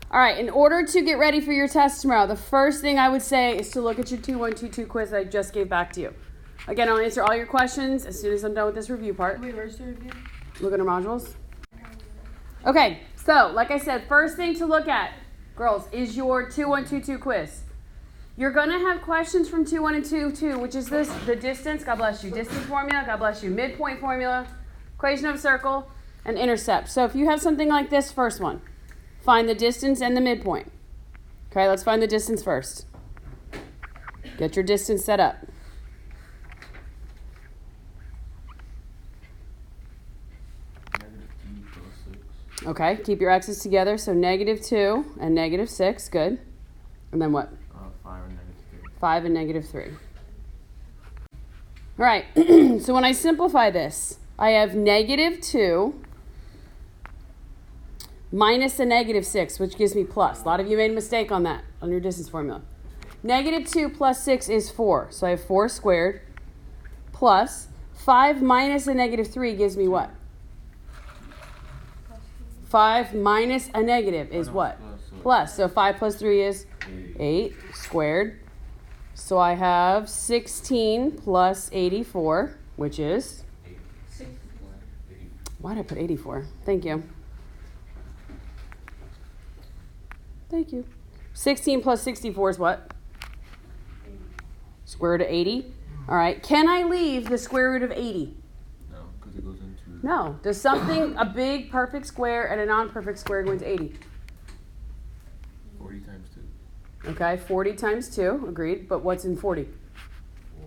All right, in order to get ready for your test tomorrow, the first thing I would say is to look at your 2122 quiz that I just gave back to you. Again, I'll answer all your questions as soon as I'm done with this review part. Wait, where's the review? Look at our modules. Okay, so like I said, first thing to look at, girls, is your 2122 quiz. You're going to have questions from 2122, which is this, the distance, God bless you, distance formula, God bless you, midpoint formula, equation of a circle, and intercept. So if you have something like this first one, find the distance and the midpoint. Okay, let's find the distance first. Get your distance set up. Okay, keep your x's together. So -2 and -6, good. And then what? 5 and -3. 5 and -3. All right, so when I simplify this, I have -2 minus a -6, which gives me plus. A lot of you made a mistake on that, on your distance formula. -2 plus 6 is 4, so I have 4 squared, plus 5 minus a -3 gives me what? 5 minus a negative is what? Plus. So 5 plus 3 is 8 squared. So I have 16 plus 84, which is? 64. Why did I put 84? Thank you. Thank you. 16 plus 64 is what? 80. Square root of 80. All right. Can I leave the square root of 80? No, because it goes into... No. Does something, a big perfect square and a non-perfect square go into 80? 40 times 2. Okay. 40 times 2. Agreed. But what's in 40?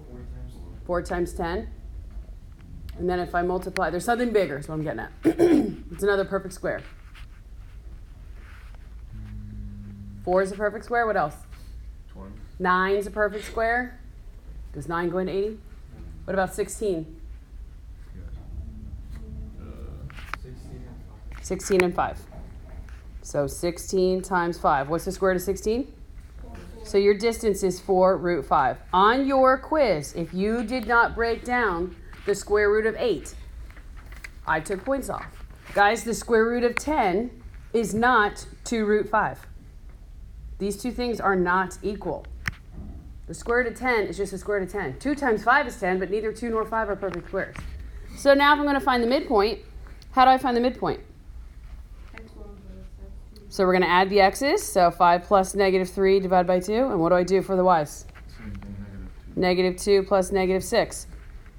4 times 4 times 10. And then if I multiply, there's something bigger is what I'm getting at. It's another perfect square. 4 is a perfect square. What else? 20. 9 is a perfect square. Does 9 go into 80? What about 16? 16 and 5. So 16 times 5. What's the square root of 16? 4. So your distance is 4 root 5. On your quiz, if you did not break down the square root of 8, I took points off. Guys, the square root of 10 is not 2 root 5. These two things are not equal. The square root of 10 is just the square root of 10. 2 times 5 is 10, but neither 2 nor 5 are perfect squares. So now if I'm going to find the midpoint, how do I find the midpoint? So we're going to add the x's. So 5 plus -3 divided by 2. And what do I do for the y's? -2 plus -6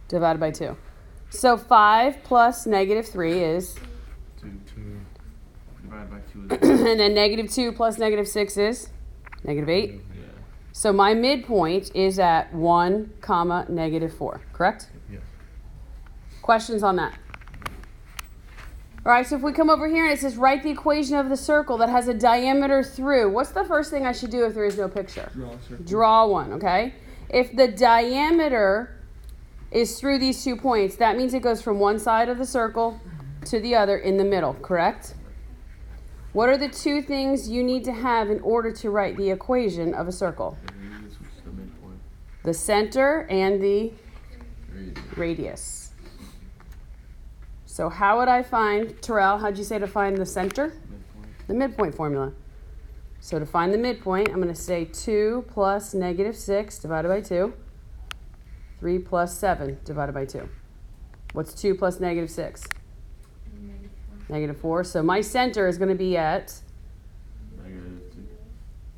divided by 2. So 5 plus -3 is? 2. Divided by 2 is... And then -2 plus -6 is? -8. Yeah. So my midpoint is at 1, -4, correct? Yes. Questions on that? All right, so if we come over here and it says write the equation of the circle that has a diameter through, what's the first thing I should do if there is no picture? Draw a circle. Draw one, okay? If the diameter is through these 2 points, that means it goes from one side of the circle to the other in the middle, correct? What are the 2 things you need to have in order to write the equation of a circle? The radius, which is the midpoint. The center and the Radius. radius. So how would I find, Terrell, how'd you say to find the center? Midpoint. The midpoint formula. So to find the midpoint, I'm going to say 2 plus -6 divided by 2. 3 plus 7 divided by 2. What's 2 plus -6? -4. So my center is going to be at, -2.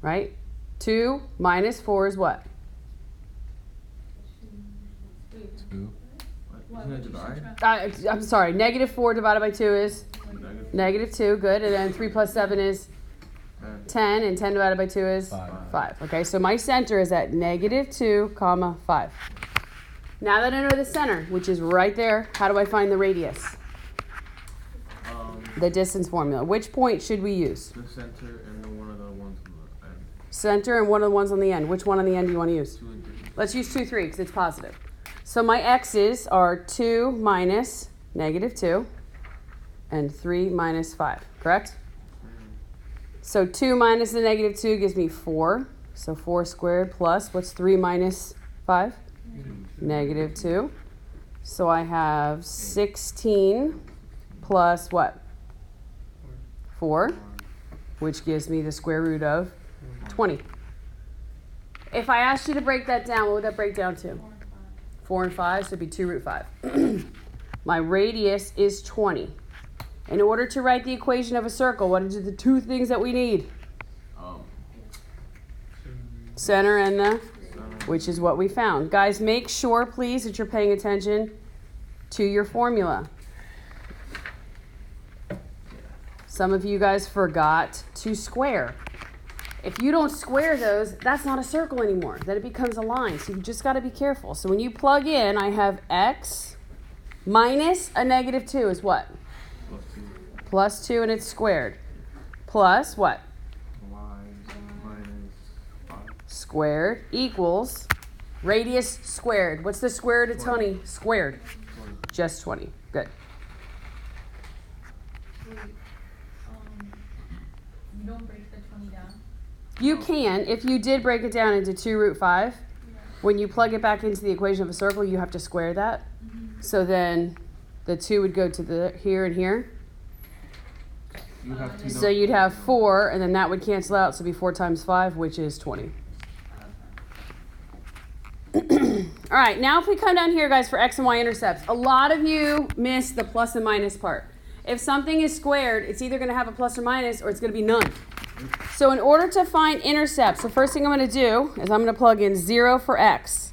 right? 2 minus 4 is what? 2. What? Isn't it divide? I'm sorry. -4 divided by 2 is? -2. Good. And then 3 plus 7 is? 10. And 10 divided by 2 is? 5. Okay, so my center is at -2, 5. Now that I know the center, which is right there, how do I find the radius? The distance formula. Which point should we use? The center and one of the ones on the end. Center and one of the ones on the end. Which one on the end do you want to use? 2 and 3. Let's use 2, 3 because it's positive. So my x's are 2 minus -2 and 3 minus 5, correct? So 2 minus the -2 gives me 4. So 4 squared plus, what's 3 minus 5? -2. So I have 16 plus what? 4. which gives me the square root of 20. If I asked you to break that down, what would that break down to? 4 and 5, so it'd be 2 root 5. My radius is 20. In order to write the equation of a circle, what are the two things that we need? Center and the, which is what we found. Guys, make sure, please, that you're paying attention to your formula. Some of you guys forgot to square. If you don't square those, that's not a circle anymore. Then it becomes a line. So you just got to be careful. So when you plug in, I have x minus a negative 2 is what? Plus 2 and it's squared. Plus what? Y minus 5. Squared equals radius squared. What's the square root of 20? Squared. Just 20. Good. You don't break the 20 down? You can. If you did break it down into 2 root 5, when you plug it back into the equation of a circle, you have to square that. So then the 2 would go to the here and here. You have to So you'd have 4, and then that would cancel out. So it'd be 4 times 5, which is 20. All right, now if we come down here, guys, for x and y intercepts, a lot of you miss the plus and minus part. If something is squared, it's either going to have a plus or minus, or it's going to be none. So in order to find intercepts, the first thing I'm going to do is I'm going to plug in 0 for x.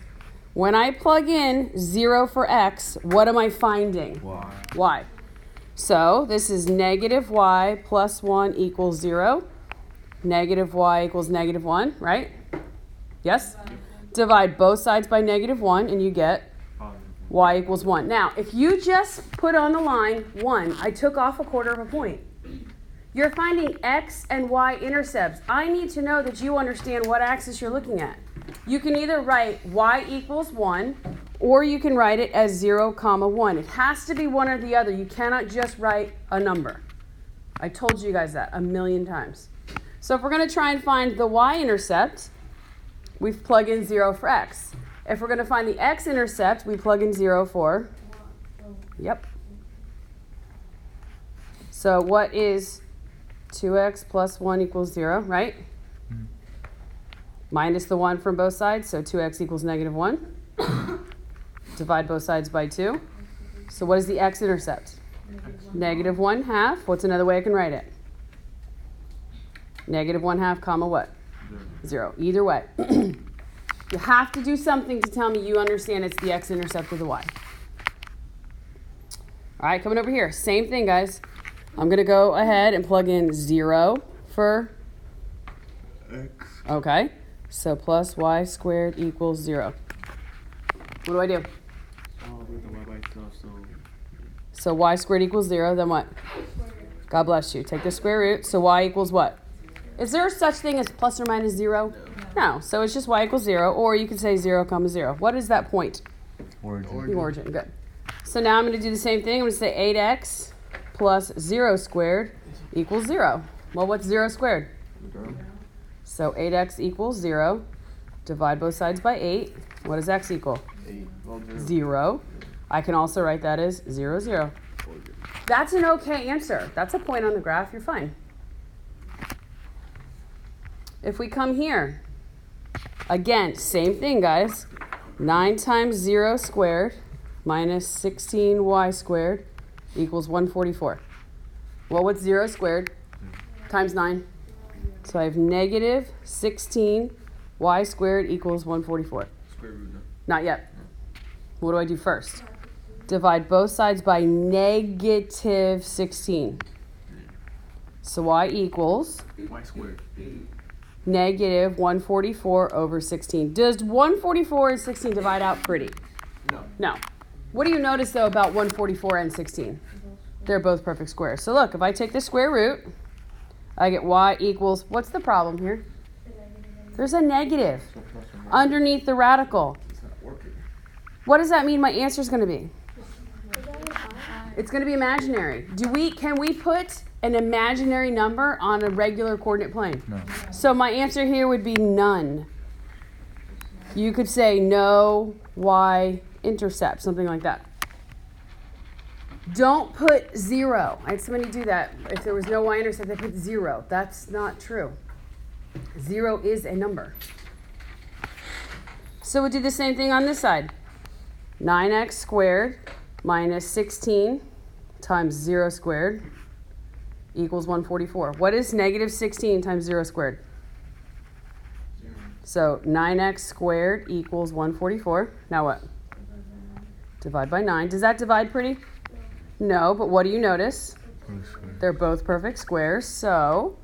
When I plug in 0 for x, what am I finding? Y. Y. So this is negative y plus 1 equals 0. Negative y equals negative 1, right? Yes? Divide both sides by negative 1, and you get y equals 1. Now, if you just put on the line 1, I took off a quarter of a point. You're finding x and y intercepts. I need to know that you understand what axis you're looking at. You can either write y equals 1, or you can write it as 0, 1. It has to be one or the other. You cannot just write a number. I told you guys that a million times. So if we're going to try and find the y-intercept, we plug in 0 for x. If we're going to find the x-intercept, we plug in 0 for, yep. So what is 2x plus 1 equals 0, right? Minus the 1 from both sides, so 2x equals negative 1. Divide both sides by 2. So what is the x-intercept? Negative 1/2. What's another way I can write it? Negative 1/2 comma what? 0. Either way. You have to do something to tell me you understand it's the x-intercept of the y. All right, coming over here. Same thing, guys. I'm going to go ahead and plug in 0 for X. Okay. So plus y squared equals 0. What do I do? With the y by itself, So y squared equals 0, then what? God bless you. Take the square root. So y equals what? Is there such thing as plus or minus 0? No. So it's just y equals 0, or you could say 0, 0. What is that point? origin. The origin. Good. So now I'm going to do the same thing. I'm going to say 8x plus 0 squared equals 0. Well, what's 0 squared? So 8x equals 0. Divide both sides by 8. What does x equal? 8. Well, 0. I can also write that as 0, 0. That's an okay answer. That's a point on the graph. You're fine. If we come here, again, same thing, guys. 9 times 0 squared minus 16y squared equals 144. Well, what's 0 squared times 9? So I have negative 16 y squared equals 144. Square root. Not yet. What do I do first? Divide both sides by negative 16. So y equals Y squared. negative 144 over 16. Does 144 and 16 divide out pretty? No. No. What do you notice, though, about 144 and 16? They're both perfect squares. So look, if I take the square root, I get y equals, what's the problem here? There's a negative So plus or minus. underneath the radical. It's not working. What does that mean my answer is going to be? It's going to be imaginary. Can we put an imaginary number on a regular coordinate plane? No. So my answer here would be none. You could say no y-intercept, something like that. Don't put 0. I had somebody do that. If there was no y-intercept, they put 0. That's not true. 0 is a number. So we'll do the same thing on this side. 9x squared minus 16 times 0 squared equals 144. What is negative 16 times 0 squared? 0. So 9x squared equals 144. Now what? Divide by 9. Does that divide pretty? No, but what do you notice? They're both perfect squares, so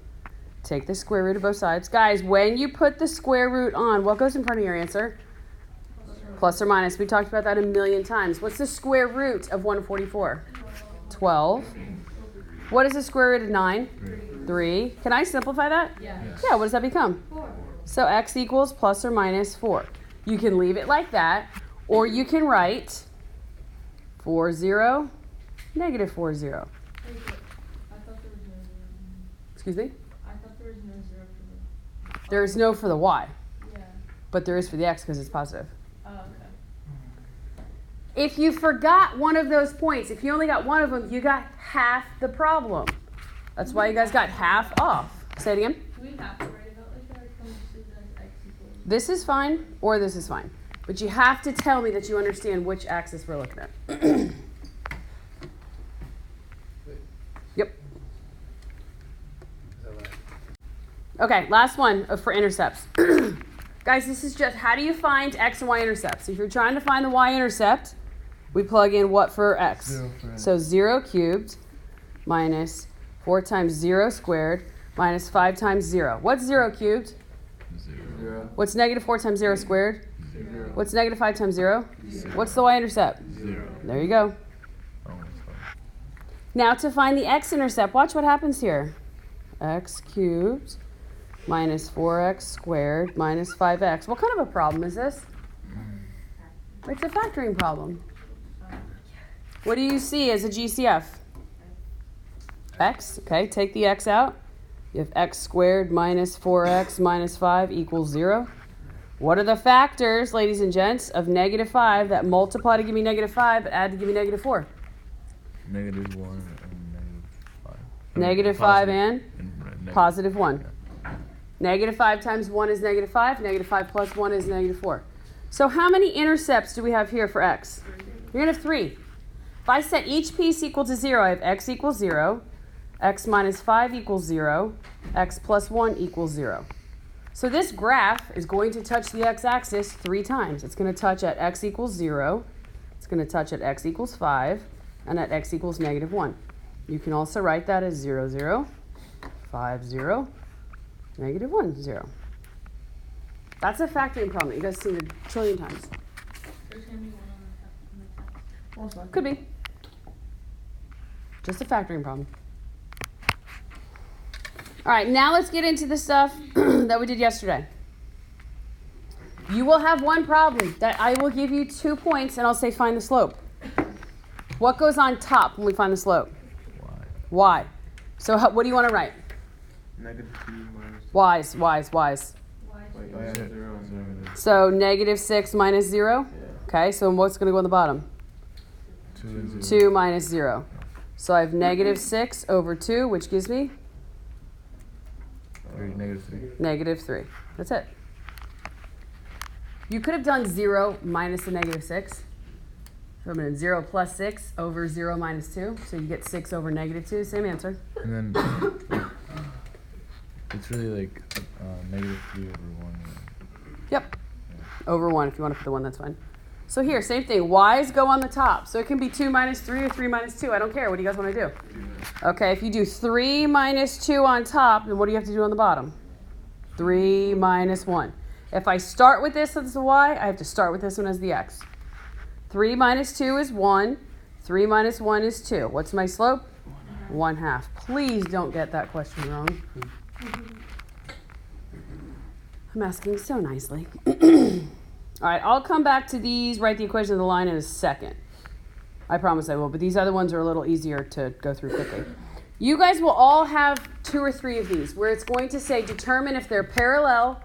take the square root of both sides. Guys, when you put the square root on, what goes in front of your answer? Plus or minus. We talked about that a million times. What's the square root of 144? 12. What is the square root of 9? 3. Can I simplify that? Yeah. Yeah, what does that become? 4. So x equals plus or minus 4. You can leave it like that, or you can write 40, negative 40. I thought there was no 0. Excuse me? I thought there was no 0 for the. There is no for the y, Yeah. but there is for the x because it's positive. Oh, okay. If you forgot one of those points, if you only got one of them, you got half the problem. That's why you guys got half off. Say it again. Do we have to write it out like that, or can we just do that as x equals? This is fine, or this is fine. But you have to tell me that you understand which axis we're looking at. Yep. Okay, last one for intercepts. Guys, this is just how do you find x and y intercepts? If you're trying to find the y-intercept, we plug in what for x? 0 for x. So 0 cubed minus 4 times 0 squared minus 5 times 0. What's 0 cubed? 0. What's negative 4 times 0 squared? 0. What's negative 5 times 0? What's the y-intercept? 0. There you go. Oh, that's fine. Now to find the x-intercept, watch what happens here. X cubed minus 4x squared minus 5x. What kind of a problem is this? It's a factoring problem. What do you see as a GCF? X. Okay, take the x out. You have x squared minus 4x minus 5 equals 0. What are the factors, ladies and gents, of negative 5 that multiply to give me negative 5 but add to give me negative 4? Negative 1 and negative 5. Negative 5 and negative. positive 1. Negative 5 times 1 is negative 5. Negative 5 plus 1 is negative 4. So how many intercepts do we have here for x? You're going to have 3. If I set each piece equal to 0, I have x equals 0, x minus 5 equals 0, x plus 1 equals 0. So this graph is going to touch the x-axis 3 times. It's going to touch at x equals 0, it's going to touch at x equals 5, and at x equals negative 1. You can also write that as 0, 0, 5, 0, negative 1, 0. That's a factoring problem that you guys have seen a trillion times. There's going to be one on the text. Could be. Just a factoring problem. All right, now let's get into the stuff that we did yesterday. You will have one problem that I will give you 2 points and I'll say find the slope. What goes on top when we find the slope? Y. So what do you want to write? Negative 2 minus Y's. Y. I have 0 and 0. So negative 6 minus 0. Yeah. Okay, so what's going to go on the bottom? 2 and 2 minus 0. So I have negative 6 over 2, which gives me? Negative 3. Negative 3. That's it. You could have done 0 minus the negative 6. So I'm going to 0 plus 6 over 0 minus 2. So you get 6 over negative 2. Same answer. And then it's really like negative 3 over 1. Yep. Over 1. If you want to put the 1, that's fine. So here, same thing. Y's go on the top. So it can be 2 minus 3 or 3 minus 2. I don't care. What do you guys want to do? Okay, if you do 3 minus 2 on top, then what do you have to do on the bottom? 3 minus 1. If I start with this as the y, I have to start with this one as the x. 3 minus 2 is 1. 3 minus 1 is 2. What's my slope? 1/2. Please don't get that question wrong. I'm asking so nicely. All right, I'll come back to these, write the equation of the line in a second. I promise I will, but these other ones are a little easier to go through quickly. You guys will all have 2 or 3 of these where it's going to say determine if they're parallel,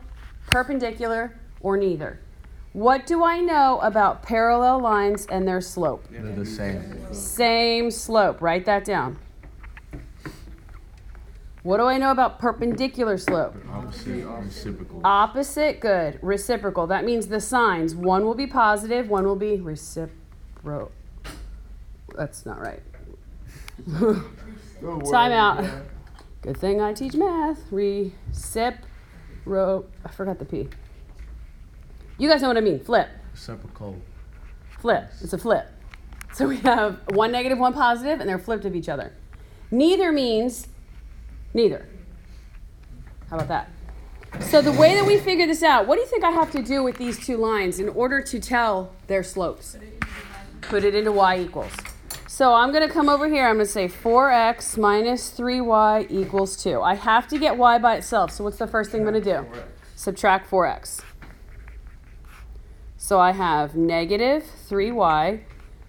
perpendicular, or neither. What do I know about parallel lines and their slope? They're the same. Same slope. Write that down. What do I know about perpendicular slope? Opposite, reciprocal. Opposite, good. Reciprocal. That means the signs. One will be positive, one will be reciprocal. That's not right. Time out. Good thing I teach math. I forgot the P. You guys know what I mean. Flip. Reciprocal. Flip. It's a flip. So we have one negative, one positive, and they're flipped of each other. Neither means neither. How about that? So the way that we figure this out, what do you think I have to do with these two lines in order to tell their slopes? Put it into y equals. So I'm going to come over here. I'm going to say 4x minus 3y equals 2. I have to get y by itself. So what's the first thing I'm going to do? Subtract 4x. So I have negative 3y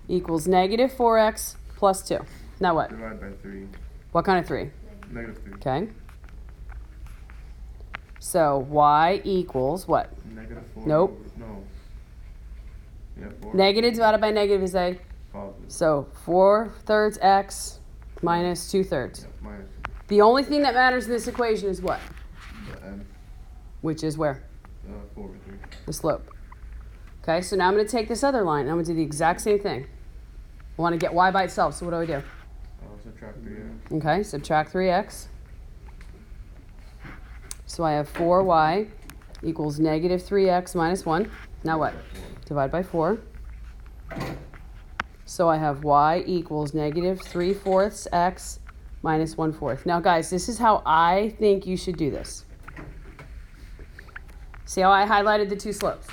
equals negative 4x plus 2. Now what? Divide by 3. What kind of 3? Negative 3. Okay. So y equals what? Negative 4. Nope. No. Yeah, 4. Negative divided by negative is a, Positive. so 4/3 x minus 2/3. Yeah, minus The only thing that matters in this equation is what? the n. Which is where? 4 over 3. The slope. Okay, so now I'm going to take this other line and I'm going to do the exact same thing. I want to get y by itself, so what do? Subtract 3x. Okay, subtract 3x. So I have 4y equals negative 3x minus 1. Now what? Divide by 4. So I have y equals negative 3/4 x minus 1/4. Now guys, this is how I think you should do this. See how I highlighted the two slopes?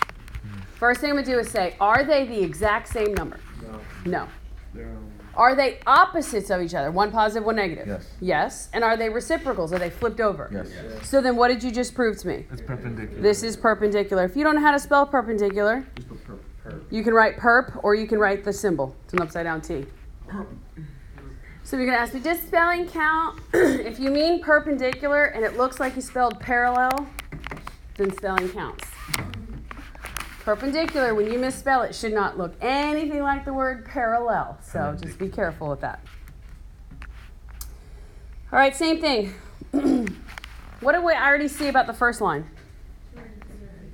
First thing I'm going to do is say, are they the exact same number? No. No. They're Are they opposites of each other? One positive, one negative? Yes. Yes. And are they reciprocals? Are they flipped over? Yes. So then what did you just prove to me? It's perpendicular. This is perpendicular. If you don't know how to spell perpendicular, you can write perp or you can write the symbol. It's an upside down T. So you're going to ask me, does spelling count? If you mean perpendicular and it looks like you spelled parallel, then spelling counts. Perpendicular, when you misspell it, should not look anything like the word parallel. So just be careful with that. All right, same thing. What did we already see about the first line?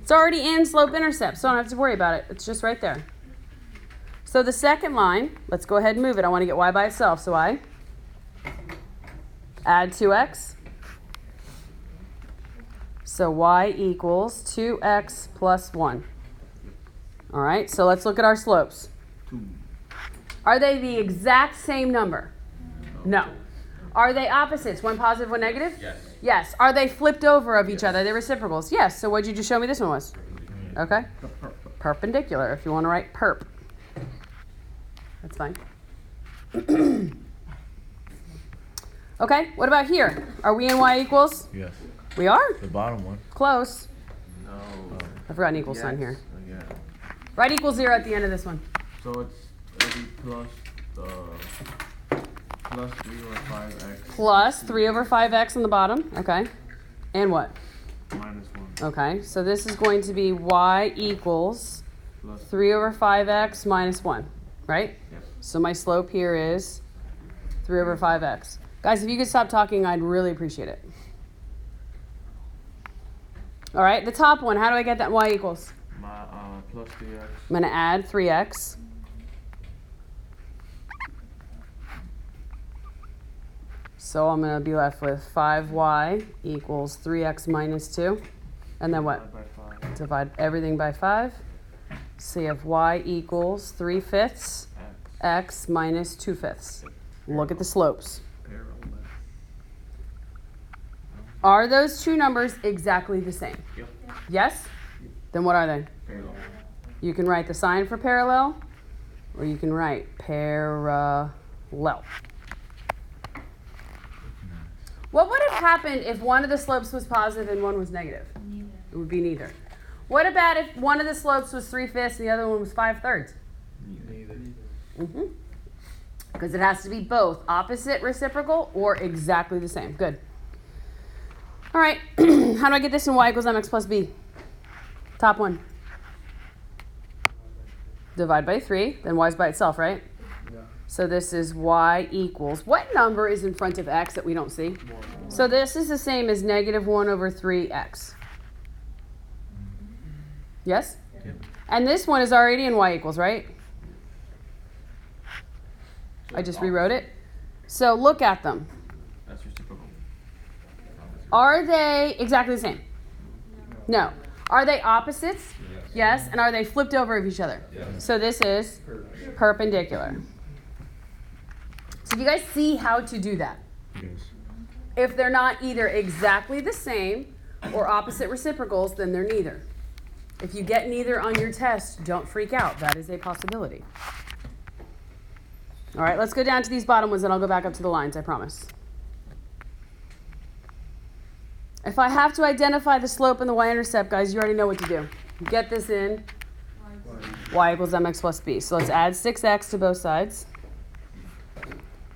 It's already in slope-intercept, so I don't have to worry about it. It's just right there. So the second line, let's go ahead and move it. I want to get y by itself, so I add 2x. So y equals 2x plus 1. All right, so let's look at our slopes. 2. Are they the exact same number? No. Are they opposites? One positive, one negative? Yes. Yes. Are they flipped over of each other? They're reciprocals? Yes. So what did you just show me this one was? Okay. Perpendicular, if you want to write perp. That's fine. Okay, what about here? Are we in y equals? Yes. We are? The bottom one. Close. No. I forgot an equal sign here. Yeah. Write equals 0 at the end of this one. So it'll be plus 3 over 5x Plus 3 over 5x on the bottom. Okay. And what? minus 1 Okay, so this is going to be y equals plus 3 over 5x minus 1, right? Yes. So my slope here is 3 over 5x. Guys, if you could stop talking, I'd really appreciate it. All right, the top one, how do I get that y equals? plus 3x I'm going to add 3x. So I'm going to be left with 5y equals 3x minus 2. And then what? divided by 5 Divide everything by 5. So you have y equals 3/5 x minus 2/5. Look at the slopes. parallel. Are those two numbers exactly the same? Yep. Yes? Then what are they? Parallel. You can write the sign for parallel, or you can write parallel. What would have happened if one of the slopes was positive and one was negative? Neither. It would be neither. What about if one of the slopes was 3/5 and the other one was 5/3? Neither. Because it has to be both opposite reciprocal or exactly the same. Good. All right. How do I get this in y equals mx plus b? Top one. divide by 3. Then y is by itself, right? Yeah. So this is y equals, what number is in front of x that we don't see? So this is the same as negative 1 over 3x. Yes? Yeah. And this one is already in y equals, right? I just rewrote it. So look at them. That's reciprocal. Are they exactly the same? No. Are they opposites? Yes. And are they flipped over of each other? Yes. So this is perpendicular. So do you guys see how to do that? Yes. If they're not either exactly the same or opposite reciprocals, then they're neither. If you get neither on your test, don't freak out. That is a possibility. All right, let's go down to these bottom ones, and I'll go back up to the lines, I promise. If I have to identify the slope and the y-intercept, guys, you already know what to do. Get this in y equals mx plus b. So let's add 6x to both sides.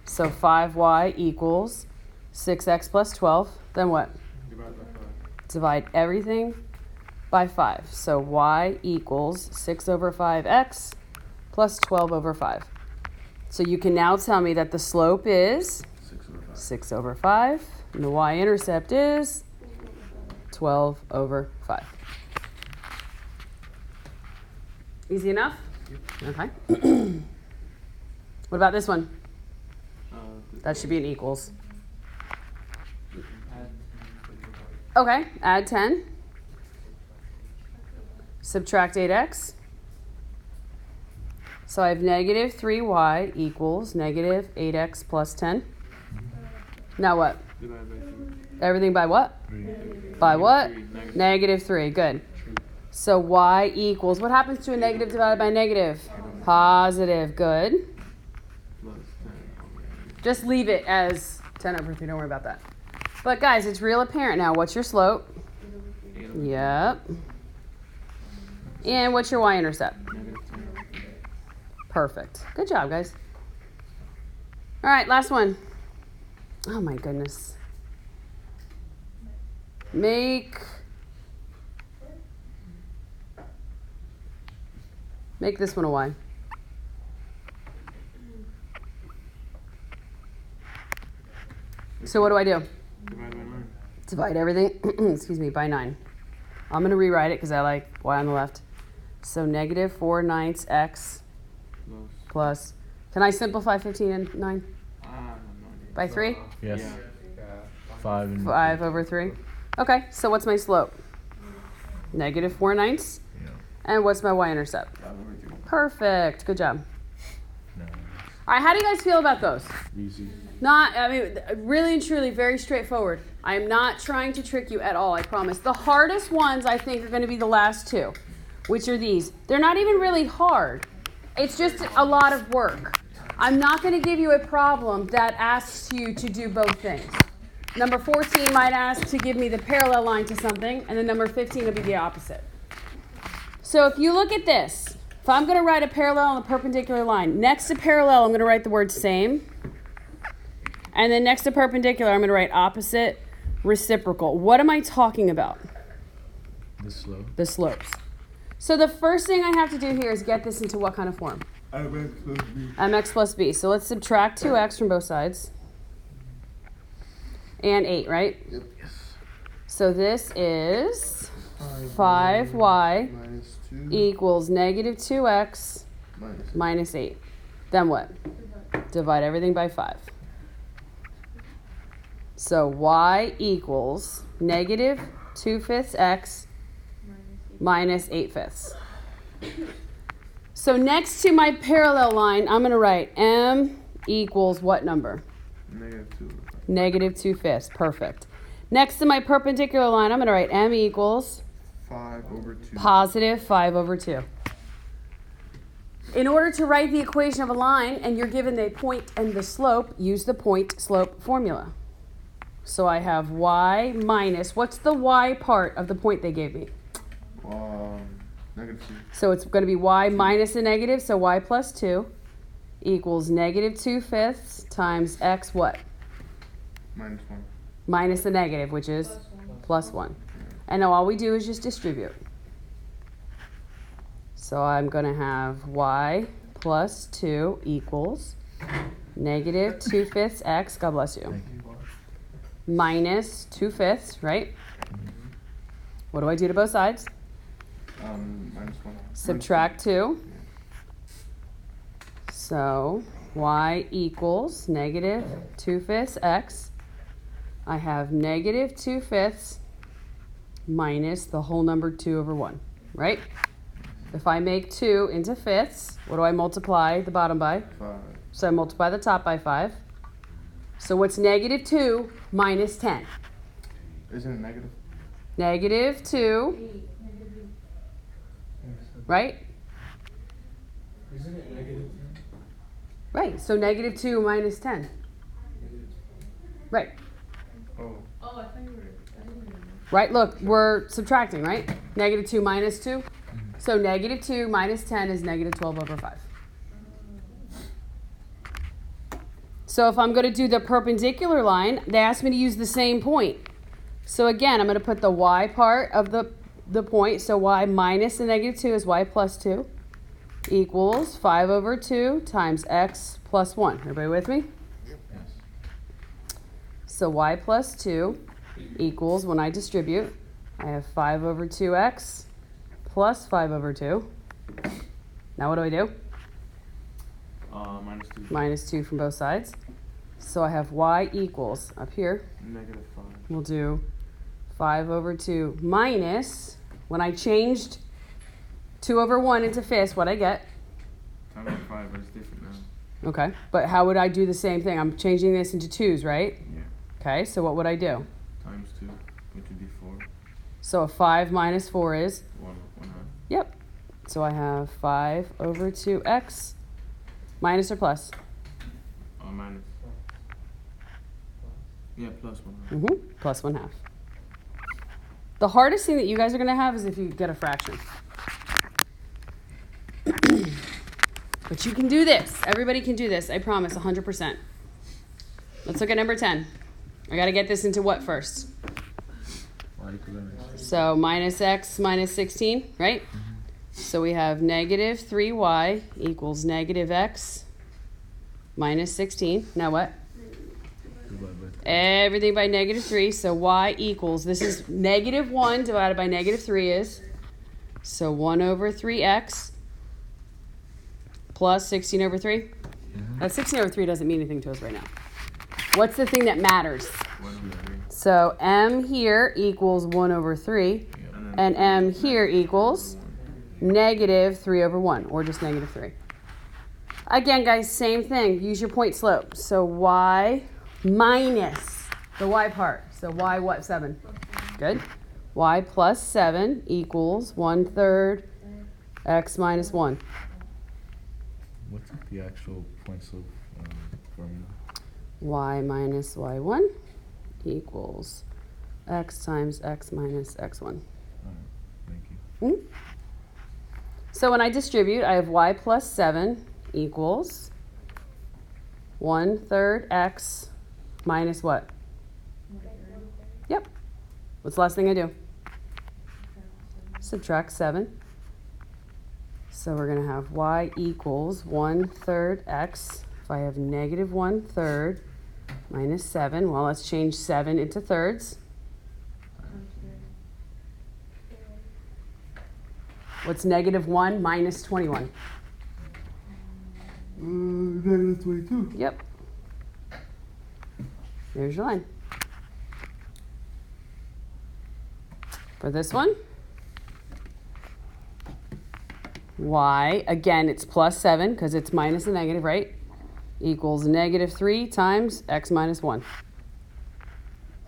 So 5y equals 6x plus 12. Then what? Divide by 5. Divide everything by 5. So y equals 6 over 5x plus 12 over 5. So you can now tell me that the slope is 6 over 5, and the y-intercept is 12 over 5. Easy enough? Okay. What about this one? That should be an equals. Okay, add 10. Subtract 8x. So I have negative 3y equals negative 8x plus 10. Now what? Divide by 3. Everything by what? 3. By what? 3, Negative 3. Good. So y equals, what happens to a negative divided by negative? Positive. Good. plus 10. Just leave it as 10 over 3. Don't worry about that. But guys, it's real apparent now. What's your slope? 8 over Yep. And what's your y-intercept? negative 10. Perfect. Good job, guys. All right, last one. Oh my goodness. Make this one a y. So what do I do? Divide by 9. Divide everything, excuse me, by 9. I'm going to rewrite it because I like y on the left. So negative 4/9 x plus, can I simplify 15 and 9? By 3? Yes. Yeah. 5 and 5 over 3. Okay, so what's my slope? Negative 4/9. Yeah. And what's my y-intercept? 5 over 3. Perfect. Good job. No. All right, how do you guys feel about those? Easy. Really and truly very straightforward. I am not trying to trick you at all, I promise. The hardest ones, I think, are going to be the last two, which are these. They're not even really hard. It's just a lot of work. I'm not going to give you a problem that asks you to do both things. Number 14 might ask to give me the parallel line to something, and then number 15 will be the opposite. So if you look at this, if I'm going to write a parallel and a perpendicular line, next to parallel, I'm going to write the word same. And then next to perpendicular, I'm going to write opposite, reciprocal. What am I talking about? The slope. The slopes. So the first thing I have to do here is get this into what kind of form? mx plus b. So let's subtract 2x from both sides. And 8, right? Yep. So this is 5y minus 2 equals negative 2x minus 8. Then what? Divide everything by 5. So y equals negative 2/5 x minus 8/5. So next to my parallel line, I'm going to write m equals what number? Negative 2. Negative 2/5. Perfect. Next to my perpendicular line, I'm going to write m equals 5 over 2. positive 5 over 2. In order to write the equation of a line, and you're given the point and the slope, use the point-slope formula. So I have y minus, what's the y part of the point they gave me? Negative 2. So it's going to be y minus a negative, so y plus 2 equals negative 2/5 times x what? Minus 1. Minus the negative, which is plus 1. And now all we do is just distribute. So I'm going to have y plus 2 equals negative 2/5 x, God bless you, Thank you. minus 2/5, right? What do I do to both sides? -1. Subtract 2. So y equals negative 2/5 x. I have negative 2/5 minus the whole number 2/1, right? If I make 2 into fifths, what do I multiply the bottom by? 5. So I multiply the top by 5. So what's negative 2 minus 10? Isn't it negative? Negative 2, right? Isn't it negative 10? Right, so negative 2 minus 10. Right, Oh. Oh, I thought you were. I didn't even know. right, look, we're subtracting, right? Negative 2 minus 2. So negative 2 minus 10 is negative 12/5. So if I'm going to do the perpendicular line, they asked me to use the same point. So again, I'm going to put the y part of the point. So y minus the negative 2 is y plus 2 equals 5/2 times x plus 1. Everybody with me? Yes. So y plus 2 equals, when I distribute, I have 5/2x plus 5/2. Now what do I do? -2. Minus 2 from both sides. So I have y equals, up here, -5. we'll do 5/2 minus, when I changed 2/1 into fifths, what I get? Times by 5, but it's different now. Okay, but how would I do the same thing? I'm changing this into 2's, right? Yeah. Okay, so what would I do? Times 2, which would be 4. So a 5 minus 4 is? 1/2. Yep. So I have 5/2x minus or plus? Minus. Yeah, plus 1/2. Plus 1/2. The hardest thing that you guys are going to have is if you get a fraction. But you can do this. Everybody can do this. I promise, 100%. Let's look at number 10. I got to get this into what first? Y equals minus. So minus x minus 16, right? So we have negative 3y equals negative x minus 16. Now what? Divided by 3. Everything by negative 3. So y equals, this is negative 1 divided by negative 3 is, so 1/3x plus 16/3. That 16/3 doesn't mean anything to us right now. What's the thing that matters? 1/3. So m here equals 1/3, and m here equals negative 3/1, or just negative 3. Again, guys, same thing. Use your point slope. So y minus the y part. So y what? 7. Good. Y plus 7 equals 1/3 x minus 1. What's the actual point slope formula? Y minus y1 equals x times x minus x1. Alright, thank you. So when I distribute, I have y plus 7 equals 1/3 x minus what? Yep. What's the last thing I do? Subtract 7. So we're going to have y equals 1/3 x. If I have negative 1/3 minus 7, well, let's change 7 into thirds. What's negative 1 minus 21? Negative 22. Yep. There's your line. For this one, y, again, it's plus 7 because it's minus a negative, right? Equals negative 3 times x minus 1.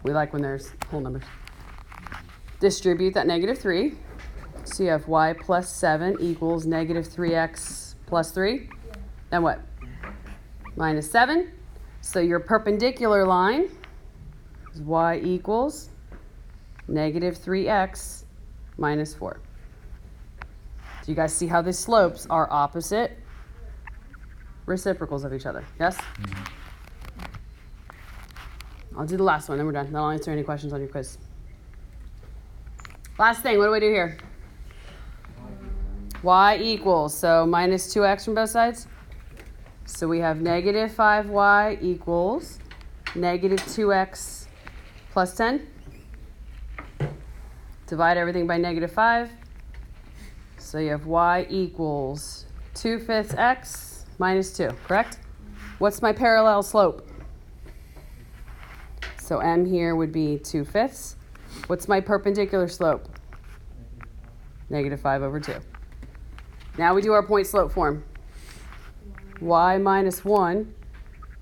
We like when there's whole numbers. Distribute that negative 3. So you have y plus 7 equals negative 3x plus 3. Then what? Minus 7. So your perpendicular line is y equals negative 3x minus 4. Do you guys see how the slopes are opposite reciprocals of each other? Yes? I'll do the last one, then we're done. Then I'll answer any questions on your quiz. Last thing, what do we do here? Y equals, so minus 2x from both sides. So we have negative 5y equals negative 2x plus 10. Divide everything by negative 5. So you have y equals 2/5 x minus 2, correct? What's my parallel slope? So m here would be 2/5. What's my perpendicular slope? Negative 5 over 2. Now we do our point slope form. Y minus 1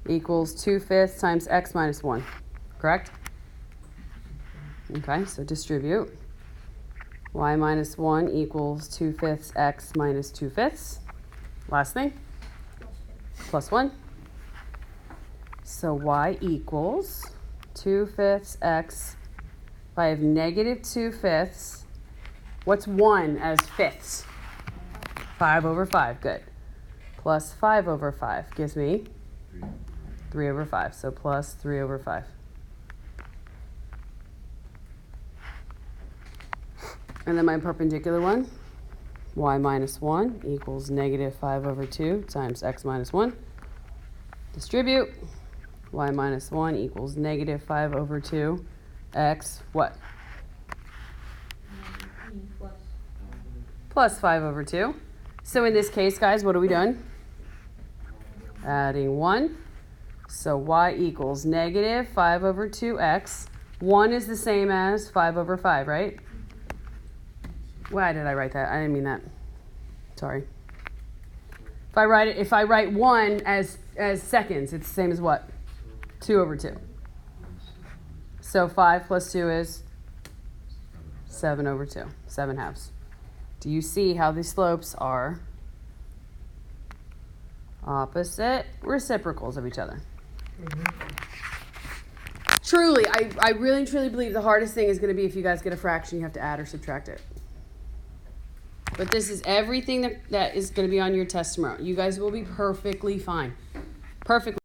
equals 2/5 times x minus 1, correct? Okay, so distribute. Y minus 1 equals 2/5 x minus 2/5. Last thing, plus 1. So y equals 2/5 x. If I have negative 2/5, what's 1 as fifths? 5 over 5, good. Plus 5 over 5 gives me 3 over 5, so plus 3 over 5. And then my perpendicular one, y minus 1 equals negative 5 over 2 times x minus 1. Distribute. Y minus 1 equals negative 5 over 2 x what? Plus 5 over 2. So in this case, guys, what have we done? Adding 1. So y equals negative 5 over 2x. 1 is the same as 5 over 5, right? Why did I write that? I didn't mean that. Sorry. If I write 1 as seconds, it's the same as what? 2 over 2. So 5 plus 2 is 7 over 2. 7 halves. Do you see how these slopes are opposite reciprocals of each other? Truly, I really and truly believe the hardest thing is going to be if you guys get a fraction, you have to add or subtract it. But this is everything that is going to be on your test tomorrow. You guys will be perfectly fine. Perfectly.